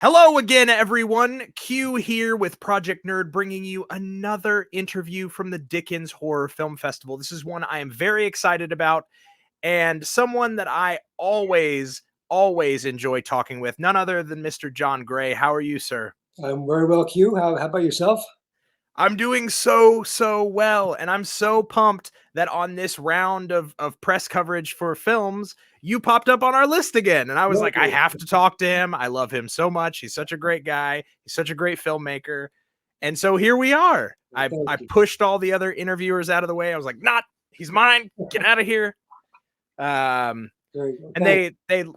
Hello again, everyone. Q here with Project Nerd, bringing you another interview from the Dickens Horror Film Festival. This is one I am very excited about, and someone that I always enjoy talking with, none other than Mr. John Gray. How are you, sir? I'm very well, Q. How about yourself? I'm doing so well, and I'm so pumped that on this round of press coverage for films, you popped up on our list again. And I was like, I Lovely. have to talk to him. I love him so much. He's such a great guy. He's such a great filmmaker. And so here we are. I Thank you. pushed all the other interviewers out of the way. I was like, not, he's mine. Get out of here. Very good. And Thanks.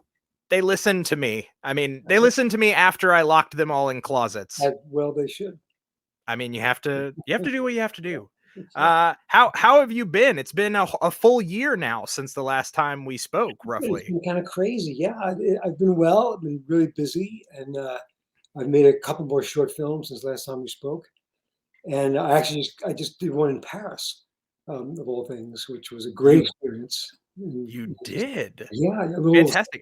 they listened to me. I mean, they listened to me after I locked them all in closets. Well, they should. I mean, you have to do what you have to do. Exactly. How have you been? It's been a full year now since the last time we spoke, It's roughly. been kind of crazy. Yeah, I've been well. I've been really busy, and I've made a couple more short films since last time we spoke. And I just did one in Paris, of all things, which was a great You experience. you did. Yeah, a little. Fantastic.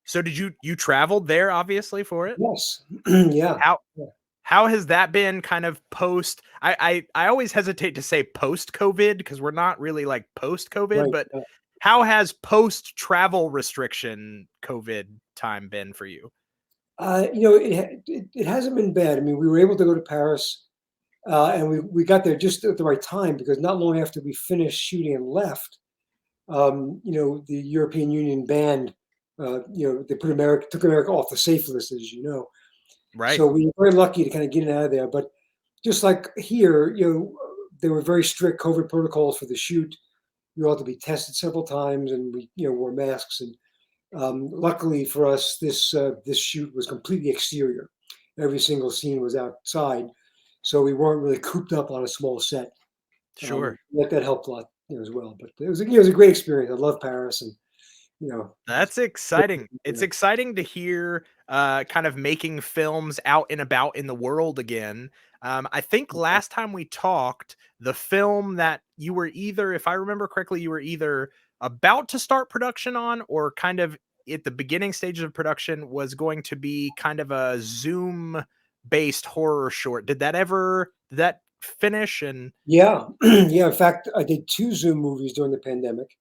So did you traveled there obviously for it? Yes. Yeah. How Yeah. how has that been kind of post I always hesitate to say post COVID because we're not really like post COVID, Right. but how has post travel restriction COVID time been for you? It hasn't been bad. I mean, we were able to go to Paris. And we got there just at the right time because not long after we finished shooting and left, the European Union banned, they took America off the safe list, as you know. Right. So we were very lucky to kind of get it out of there. But just like here, there were very strict COVID protocols for the shoot. You all had to be tested several times, and we, wore masks. And luckily for us, this shoot was completely exterior. Every single scene was outside, so we weren't really cooped up on a small set. Sure. That helped a lot, as well. But it was a great experience. I love Paris, and it's That's exciting. It's exciting to hear kind of making films out and about in the world again. I think last time we talked, the film that you were either, if I remember correctly, you were either about to start production on or kind of at the beginning stages of production was going to be kind of a Zoom based horror short. Did that finish? And yeah, yeah. In fact, I did two Zoom movies during the pandemic.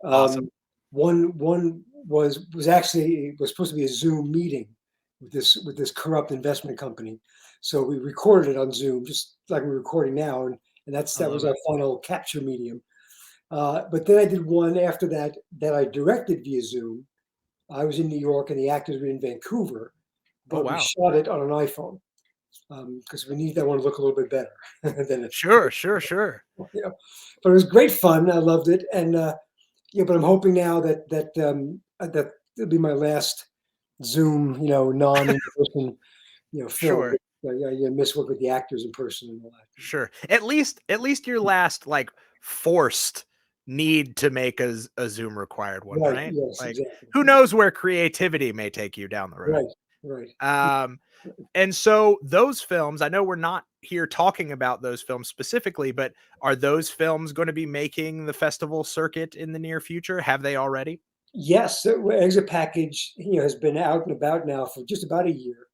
awesome. Um, one was actually it was supposed to be a Zoom meeting with this corrupt investment company. So we recorded it on Zoom, just like we're recording now, and I that love was our it. final capture medium. But then I did one after that I directed via Zoom. I was in New York and the actors were in Vancouver, Oh, but we wow. shot it on an iPhone because we need that one to look a little bit better than it. Sure. You know. But it was great fun. I loved it, and yeah. But I'm hoping now that it'll be my last Zoom, non-in-person, film. Sure. I miss work with the actors in person and all that. Sure. At least your last like forced need to make a Zoom required one, Right. right? Yes. Like Exactly. who knows where creativity may take you down the road. Right. Right. Um and so those films, I know we're not here talking about those films specifically, but are those films going to be making the festival circuit in the near future? Have they already? Yes. Exit package, has been out and about now for just about a year.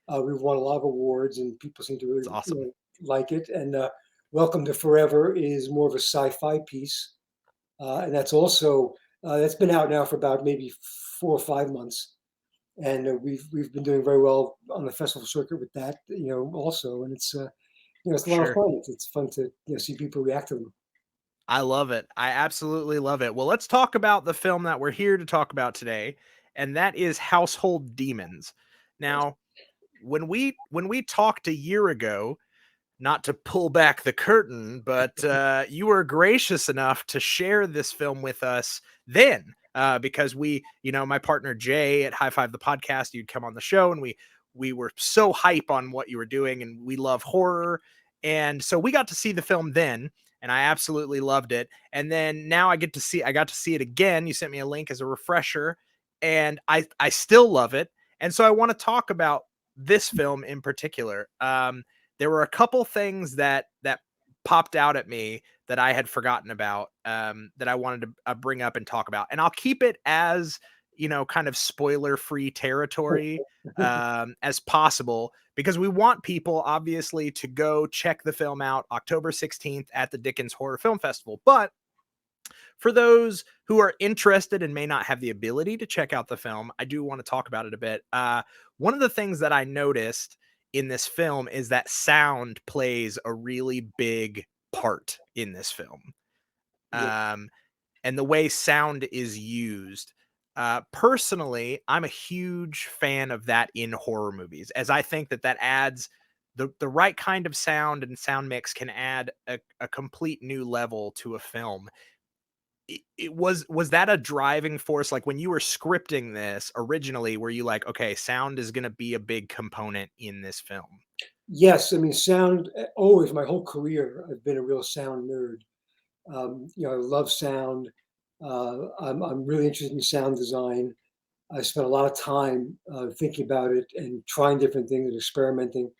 We've won a lot of awards, and people seem to It's really, awesome. like it. And Welcome to Forever is more of a sci-fi piece, and that's been out now for about maybe 4 or 5 months, and we've been doing very well on the festival circuit with that, also, and it's a lot of Sure. fun. It's fun to see people react to them. I love it. I absolutely love it. Well, let's talk about the film that we're here to talk about today, and that is Household Demons. Now, when we talked a year ago, not to pull back the curtain, but you were gracious enough to share this film with us then, because my partner Jay at High Five the podcast, you'd come on the show, and we were so hype on what you were doing, and we love horror, and so we got to see the film then. And I absolutely loved it. And then now I got to see it again. You sent me a link as a refresher, and I still love it. And so I want to talk about this film in particular. There were a couple things that popped out at me that I had forgotten about, that I wanted to bring up and talk about. And I'll keep it as kind of spoiler free territory as possible, because we want people obviously to go check the film out October 16th at the Dickens Horror Film Festival. But for those who are interested and may not have the ability to check out the film, I do want to talk about it a bit. One of the things that I noticed in this film is that sound plays a really big part in this film. Yeah. Um, and the way sound is used. Personally, I'm a huge fan of that in horror movies, as I think that that adds the right kind of sound, and sound mix can add a complete new level to a film. Was that a driving force, like when you were scripting this originally, were you like, okay, sound is going to be a big component in this film? Yes, I mean, sound, always my whole career, I've been a real sound nerd. I love sound. I'm really interested in sound design. I spent a lot of time thinking about it and trying different things and experimenting.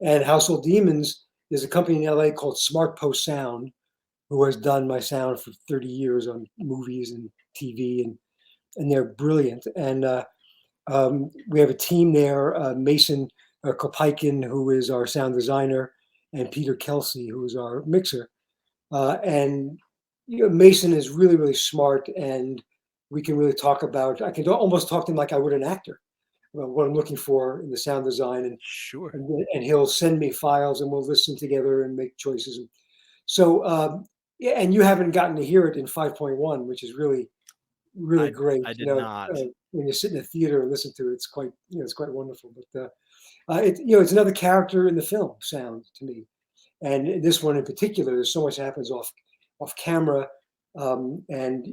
And Household Demons, there's a company in LA called Smart Post Sound who has done my sound for 30 years on movies and TV, and they're brilliant. And we have a team there, Mason Kopeikin, who is our sound designer, and Peter Kelsey, who is our mixer. And Mason is really, really smart, and we can really talk about. I can almost talk to him like I would an actor about what I'm looking for in the sound design, Sure. and he'll send me files, and we'll listen together and make choices. So, yeah, and you haven't gotten to hear it in 5.1, which is really, really I great. I did not. When you sit in a theater and listen to it, it's quite, it's quite wonderful. But it's another character in the film sound to me. And this one in particular, there's so much happens off camera, and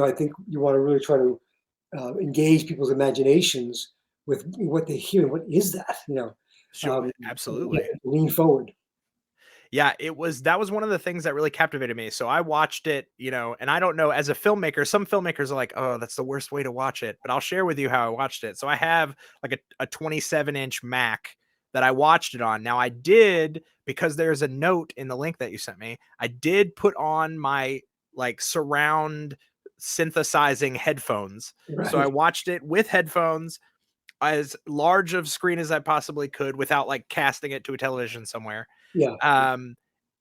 I think you want to really try to engage people's imaginations with what they hear. What is that? Sure, And get absolutely. them to lean forward. Yeah, that was one of the things that really captivated me. So I watched it, and I don't know, as a filmmaker, some filmmakers are like, "Oh, that's the worst way to watch it." But I'll share with you how I watched it. So I have like a 27-inch Mac that I watched it on. Now I did, because there's a note in the link that you sent me, I did put on my like surround synthesizing headphones. So I Right. watched it with headphones, as large of screen as I possibly could without like casting it to a television somewhere, Yeah. um,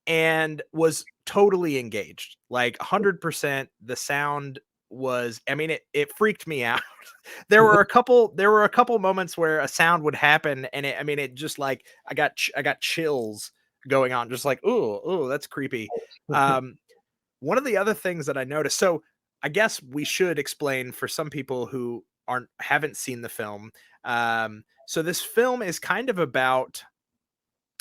and was totally engaged, like 100%. The sound was, I mean, it freaked me out. There were a couple moments where a sound would happen, and I mean, it just like I got chills going on, just like, oh, that's creepy. Um, One of the other things that I noticed, so I guess we should explain for some people who haven't seen the film. So this film is kind of about,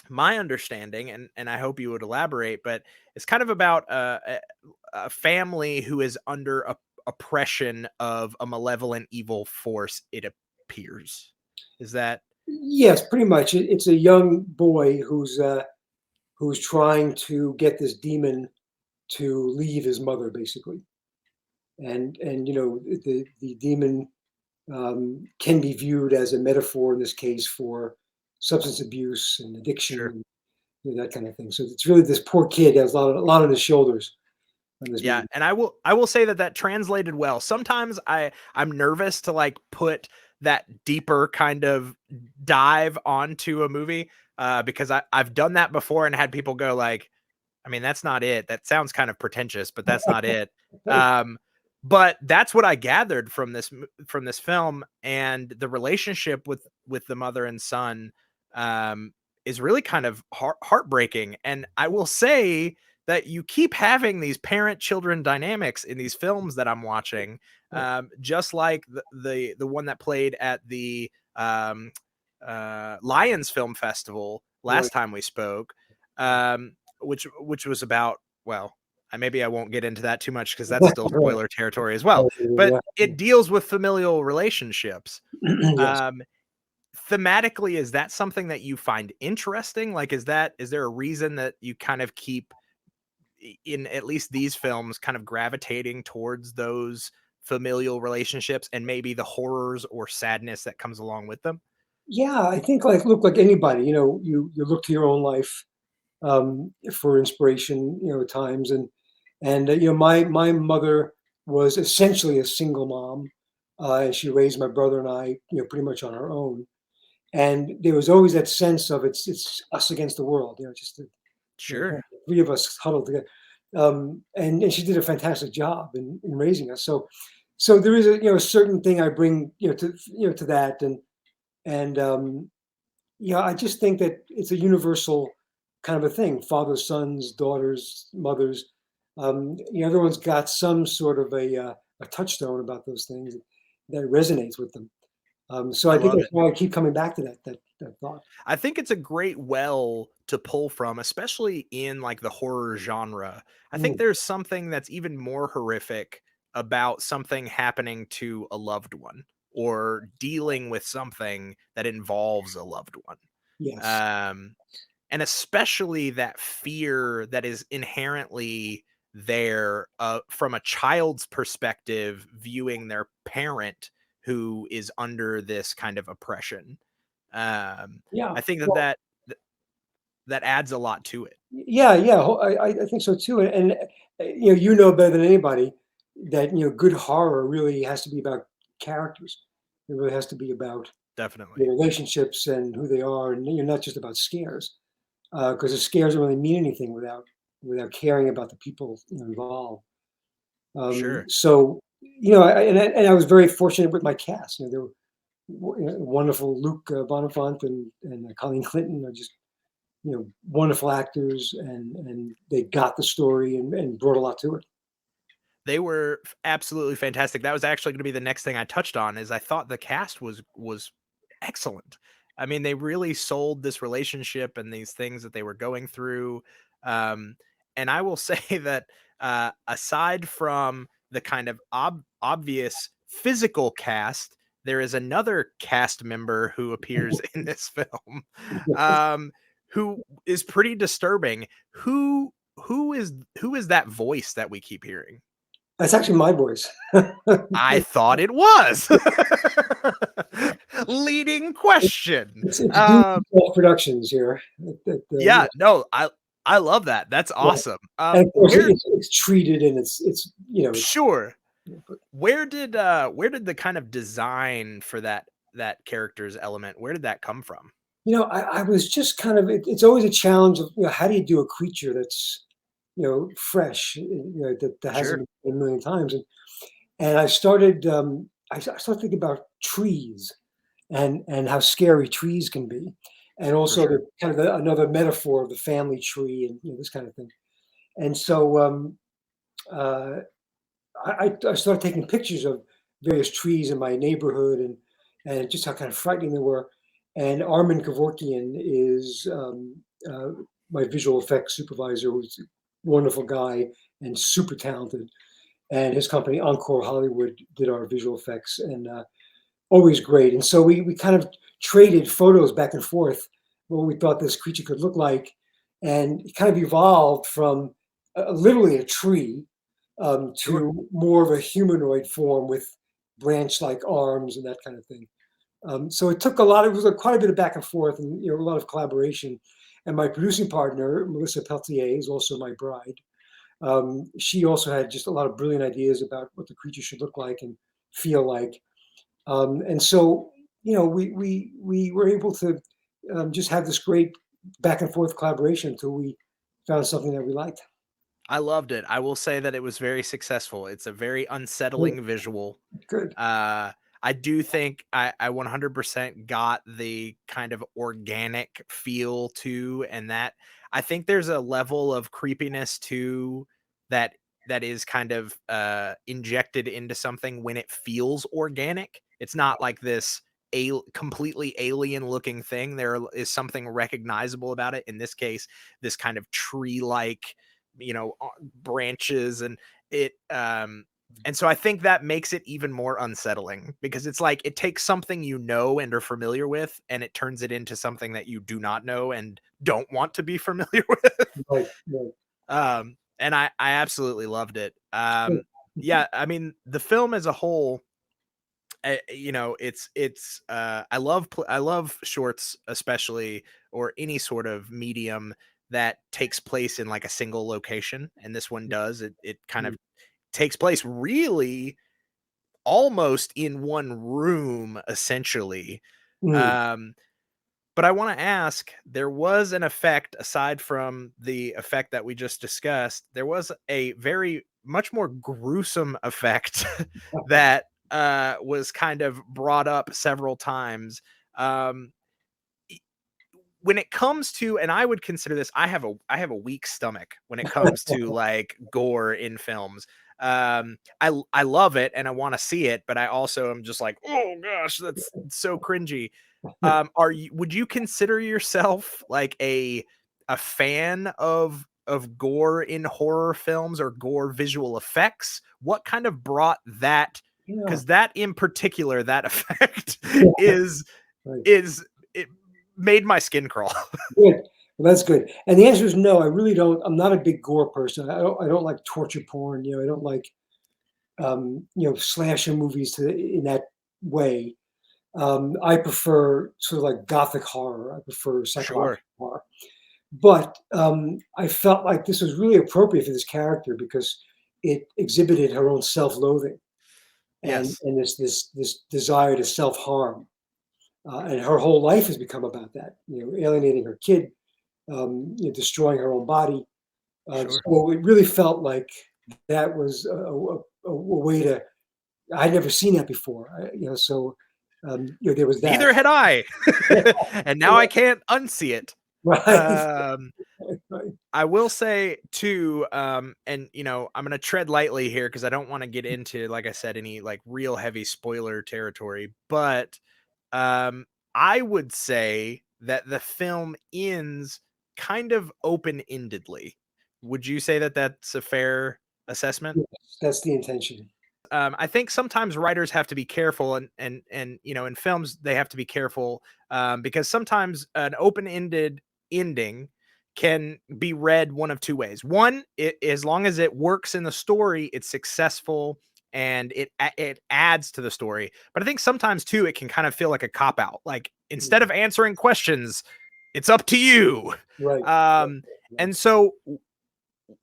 my understanding, and I hope you would elaborate, but it's kind of about a family who is under oppression of a malevolent evil force, it appears. Is that Yes, pretty much. It's a young boy who's trying to get this demon to leave his mother, basically. And the demon can be viewed as a metaphor in this case for substance abuse and addiction sure? and that kind of thing. So it's really this poor kid has a lot on his shoulders in this Yeah, movie. and I will say that that translated well. Sometimes I'm nervous to like put that deeper kind of dive onto a movie, because I've done that before and had people go like, I mean, that's not it. That sounds kind of pretentious, but that's not it. Um, but that's what I gathered from from this film, and the relationship with the mother and son um, is really kind of heartbreaking. And I will say that you keep having these parent-children dynamics in these films that I'm watching, just like the one that played at the Lions Film Festival Right. last time we spoke. Which was about, well, maybe I won't get into that too much because that's still Right. spoiler territory as well. But Yeah. it deals with familial relationships. Yes. Um, Thematically, is that something that you find interesting? Like, is there a reason that you kind of keep in at least these films kind of gravitating towards those familial relationships and maybe the horrors or sadness that comes along with them? Yeah, I think like anybody, you look to your own life for inspiration, at times, and my mother was essentially a single mom. and she raised my brother and I, pretty much on her own. And there was always that sense of it's us against the world, just kind Sure. of the three of us huddled together. And she did a fantastic job in raising us. So there is a certain thing I bring to that, and I just think that it's a universal kind of a thing. Fathers, sons, daughters, mothers. Everyone's got some sort of a touchstone about those things that resonates with them. So I I think love that's it. why I keep coming back to that thought. I think it's a great well to pull from, especially in like the horror genre. I think Mm, there's something that's even more horrific about something happening to a loved one or dealing with something that involves a loved one. yes. Um, and especially that fear that is inherently there from a child's perspective, viewing their parent who is under this kind of oppression. Um, Yeah. I think that Well, that adds a lot to it. yeah, yeah. I think so too. And you know better than anybody that good horror really has to be about characters. It really has to be about the Definitely. relationships and who they are, and you're not just about scares, because the scares don't really mean anything without caring about the people involved. Sure. So and I was very fortunate with my cast. There were wonderful Luke Bonifant and Colleen Clinton are just wonderful actors, and they got the story and brought a lot to it. They were absolutely fantastic. That was actually gonna be the next thing I touched on is I thought the cast was excellent. I mean, they really sold this relationship and these things that they were going through. Um, and I will say that, aside from the kind of obvious physical cast, there is another cast member who appears in this film, um, who is pretty disturbing. Who is that voice that we keep hearing? That's actually my voice. I thought it was. Leading question. It's due to productions here. Yeah, no, I love that. That's Yeah. awesome. And of course, Where it's treated and it's sure. but Where did the kind of design for that character's element, where did that come from? I was just kind of it's always a challenge of how do you do a creature that's fresh, that hasn't Sure, been done a million times, and I started thinking about trees and how scary trees can be, and for also sure. the kind of another metaphor of the family tree and this kind of thing. And so uh, I started taking pictures of various trees in my neighborhood and just how kind of frightening they were. And Armin Kevorkian is uh, my visual effects supervisor, who's a wonderful guy and super talented. And his company Encore Hollywood did our visual effects, and always great. And so we kind of traded photos back and forth what we thought this creature could look like, and it kind of evolved from literally a tree Sure. to more of a humanoid form with branch-like arms and that kind of thing. So it took a lot. It was quite a bit of back and forth, and a lot of collaboration. And my producing partner, Melissa Peltier, is also my bride. She also had just a lot of brilliant ideas about what the creature should look like and feel like. And so, we were able to just have this great back and forth collaboration until we found something that we liked. I loved it. I will say that it was very successful. It's a very Good. unsettling visual. Good. Uh, I do think I 100% got the kind of organic feel to, and that I think there's a level of creepiness too that is kind of injected into something when it feels organic. It's not like this completely alien looking thing. There is something recognizable about it. In this case, this kind of tree like, branches and so I think that makes it even more unsettling because it's like it takes something you know and are familiar with and it turns it into something that you do not know and don't want to be familiar with. Right. Right. And I absolutely loved it. Good. Yeah, I mean, the film as a whole, I love shorts especially, or any sort of medium that takes place in like a single location, and this one does. It kind of takes place really almost in one room, essentially. Mm. Um, but I want to ask, there was an effect aside from the effect that we just discussed. There was a very much more gruesome effect that was kind of brought up several times. Um, when it comes to, and I would consider this, I have a weak stomach when it comes to like gore in films. I love it and I want to see it, but I also am just like, oh gosh, that's so cringy. Are you, would you consider yourself like a fan of gore in horror films or gore visual effects? What kind of brought that, Yeah. because that in particular, that effect Yeah. is Right. is it made my skin crawl. Good. Well, that's good. And the answer is no. I really don't. I'm not a big gore person. I don't like torture porn. I don't like slasher movies in that way. I prefer sort of like gothic horror. I prefer Sure. psychological horror. But I felt like this was really appropriate for this character because it exhibited her own self-loathing Yes. and this desire to self-harm. And her whole life has become about that, alienating her kid, destroying her own body. Sure. So it really felt like that was a way to. I'd never seen that before, so there was that. Neither had I. And now I can't unsee it. Right, Um, right. I will say too, and I'm gonna tread lightly here because I don't want to get into, like I said, any like real heavy spoiler territory. But um, I would say that the film ends kind of open-endedly. Would you say that that's a fair assessment? Yes, that's the intention. I think sometimes writers have to be careful, and in films they have to be careful, because sometimes an open-ended ending can be read one of two ways. One, as long as it works in the story, it's successful and it adds to the story. But I think sometimes too it can kind of feel like a cop out. Like instead Mhm. of answering questions, it's up to you. Right, right, Um, right. and so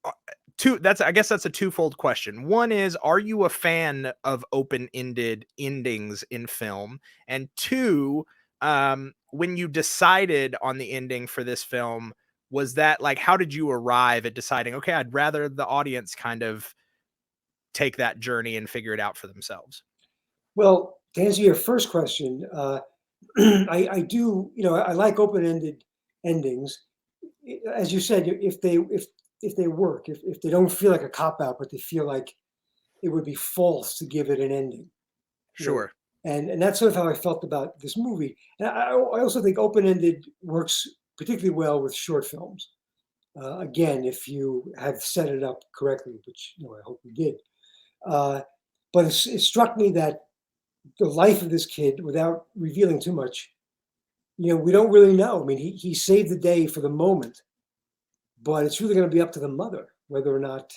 uh, two that's I guess that's a twofold question. One is, are you a fan of open-ended endings in film? And two, when you decided on the ending for this film, was that like how did you arrive at deciding, okay, I'd rather the audience kind of take that journey and figure it out for themselves? Well, to answer your first question, I do. I like open-ended endings. As you said, if they work, if they don't feel like a cop out, but they feel like it would be false to give it an ending. you know, Sure. and that's sort of how I felt about this movie. And I also think open-ended works particularly well with short films. Again, if you have set it up correctly, which I hope you did. Uh, but it struck me that the life of this kid, without revealing too much, we don't really know. I mean, he saved the day for the moment, but it's really going to be up to the mother whether or not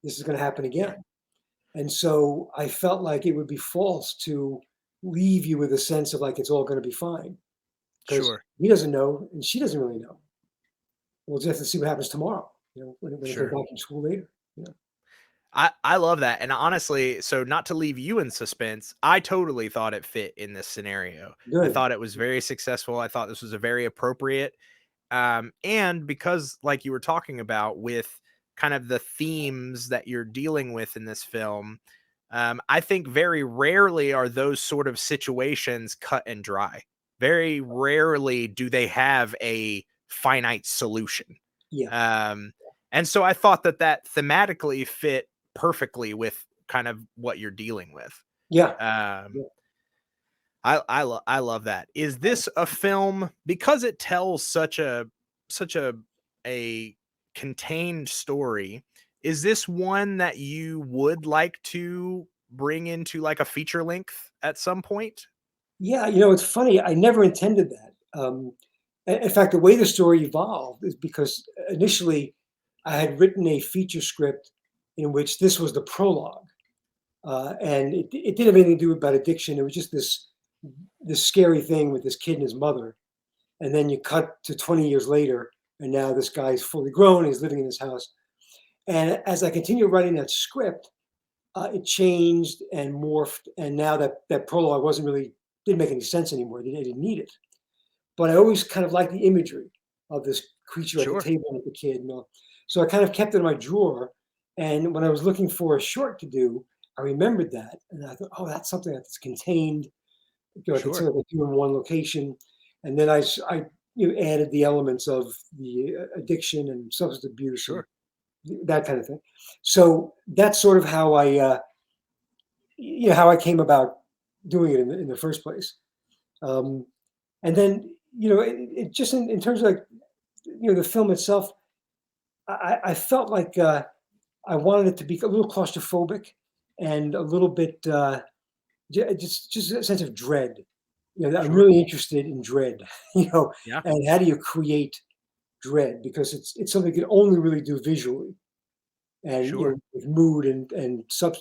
this is going to happen Yeah. again. And so I felt like it would be false to leave you with a sense of like it's all going to be fine because Sure. he doesn't know and she doesn't really know. We'll just have to see what happens tomorrow, when they come Sure. back from school later. Yeah, I love that. And honestly, so not to leave you in suspense, I totally thought it fit in this scenario. I good. thought it was very successful. I thought this was a very appropriate. And because, like you were talking about, with kind of the themes that you're dealing with in this film, I think very rarely are those sort of situations cut and dry. Very rarely do they have a finite solution. Yeah, Um, and so I thought that that thematically fit perfectly with kind of what you're dealing with. yeah, Um, yeah. I love that. Is this a film, because it tells such a contained story? Is this one that you would like to bring into like a feature length at some point? Yeah, it's funny. I never intended that. In fact, the way the story evolved is because initially I had written a feature script in which this was the prologue, and it didn't have anything to do about addiction. It was just this scary thing with this kid and his mother, and then you cut to 20 years later, and now this guy's fully grown. He's living in his house, and as I continued writing that script, it changed and morphed, and now that prologue wasn't really didn't make any sense anymore. They didn't need it. But I always kind of liked the imagery of this creature at the Sure. table with the kid and all. So I kind of kept it in my drawer. And when I was looking for a short to do, I remembered that, and I thought, oh, that's something that's contained. I could Sure. sort of do in one location, and then I added the elements of the addiction and substance abuse and Sure. that kind of thing. So that's sort of how how I came about doing it in the first place. Um, and then it just in terms of like the film itself, I felt like I wanted it to be a little claustrophobic and a little bit just a sense of dread. I'm Sure. really interested in dread, Yeah. and how do you create dread because it's something you can only really do visually and Sure. with mood and sub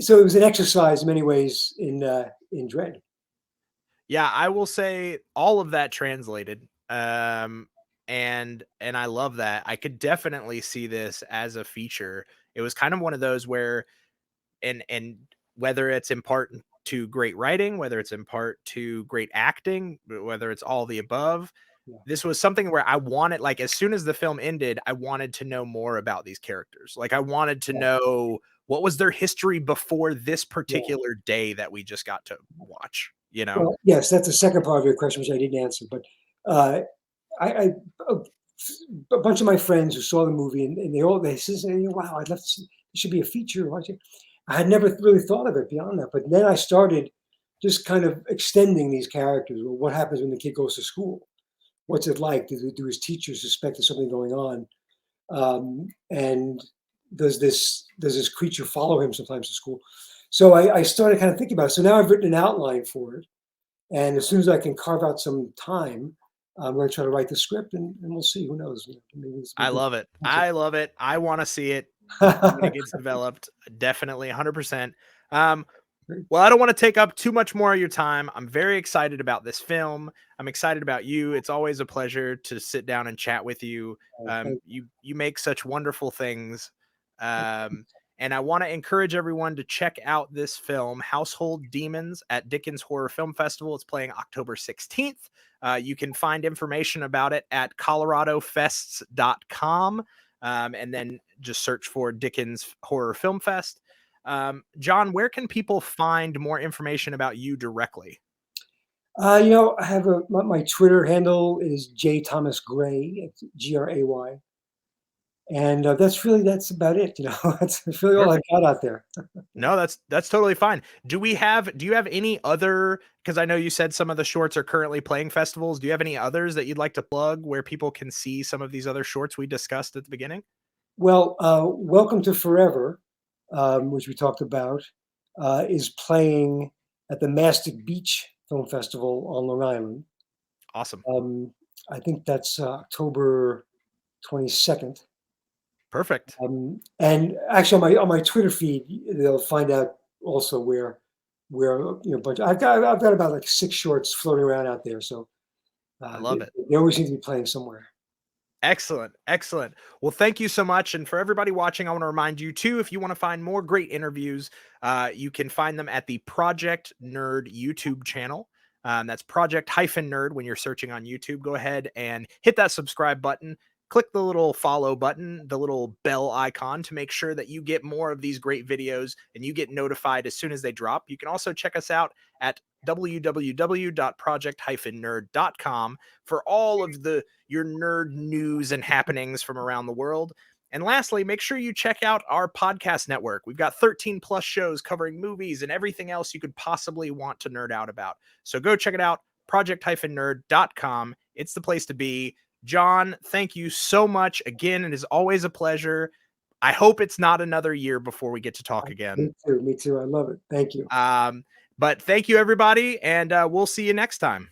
so it was an exercise in many ways in dread. Yeah, I will say all of that translated. And I love that. I could definitely see this as a feature. It was kind of one of those where and whether it's in part to great writing, whether it's in part to great acting, whether it's all the above, Yeah, this was something where I wanted, like, as soon as the film ended, I wanted to know more about these characters. Like, I wanted to yeah, know what was their history before this yeah. particular day that we just got to watch, you know? Well, yes, that's the second part of your question, which I didn't answer. But uh, I a, a bunch of my friends who saw the movie and they said, "Wow, I'd love to see. It should be a feature." Watch it. I had never really thought of it beyond that, but then I started just kind of extending these characters. Well, what happens when the kid goes to school? What's it like? Do his teachers suspect there's something going on? And does this creature follow him sometimes to school? So I started kind of thinking about it. So now I've written an outline for it, and as soon as I can carve out some time, I'm going to try to write the script, and we'll see. Who knows? Maybe this will I be love it. good. I love it. I wanna see it when it gets developed. Definitely 100%. Um, well, I don't wanna take up too much more of your time. I'm very excited about this film. I'm excited about you. It's always a pleasure to sit down and chat with you. Thank You make such wonderful things. And I wanna encourage everyone to check out this film, Household Demons, at Dickens Horror Film Festival. It's playing October 16th. You can find information about it at coloradofests.com, and then just search for Dickens Horror Film Fest. John, where can people find more information about you directly? I have my Twitter handle is J Thomas Gray. It's Gray, and that's about it. That's really all I Perfect. got out there. No, that's totally fine. Do you have any other, because I know you said some of the shorts are currently playing festivals. Do you have any others that you'd like to plug where people can see some of these other shorts we discussed at the beginning? Well, Welcome to Forever, which we talked about, is playing at the Mastic Beach Film Festival on Long Island. Awesome. Um, I think that's October 22nd. Perfect. And actually, on my Twitter feed, they'll find out also where. But I've got about like 6 shorts floating around out there, so I they, love it. they always seem to be playing somewhere. Excellent. Excellent. Well, thank you so much. And for everybody watching, I want to remind you too, if you want to find more great interviews, you can find them at the Project Nerd YouTube channel. That's Project Nerd when you're searching on YouTube. Go ahead and hit that subscribe button. Click the little follow button, the little bell icon to make sure that you get more of these great videos and you get notified as soon as they drop. You can also check us out at www.project-nerd.com for all of your nerd news and happenings from around the world. And lastly, make sure you check out our podcast network. We've got 13 plus shows covering movies and everything else you could possibly want to nerd out about. So go check it out, project-nerd.com. It's the place to be. John, thank you so much again. It is always a pleasure. I hope it's not another year before we get to talk again. Me too. Me too. I love it. Thank you. Um, but thank you, everybody, and we'll see you next time.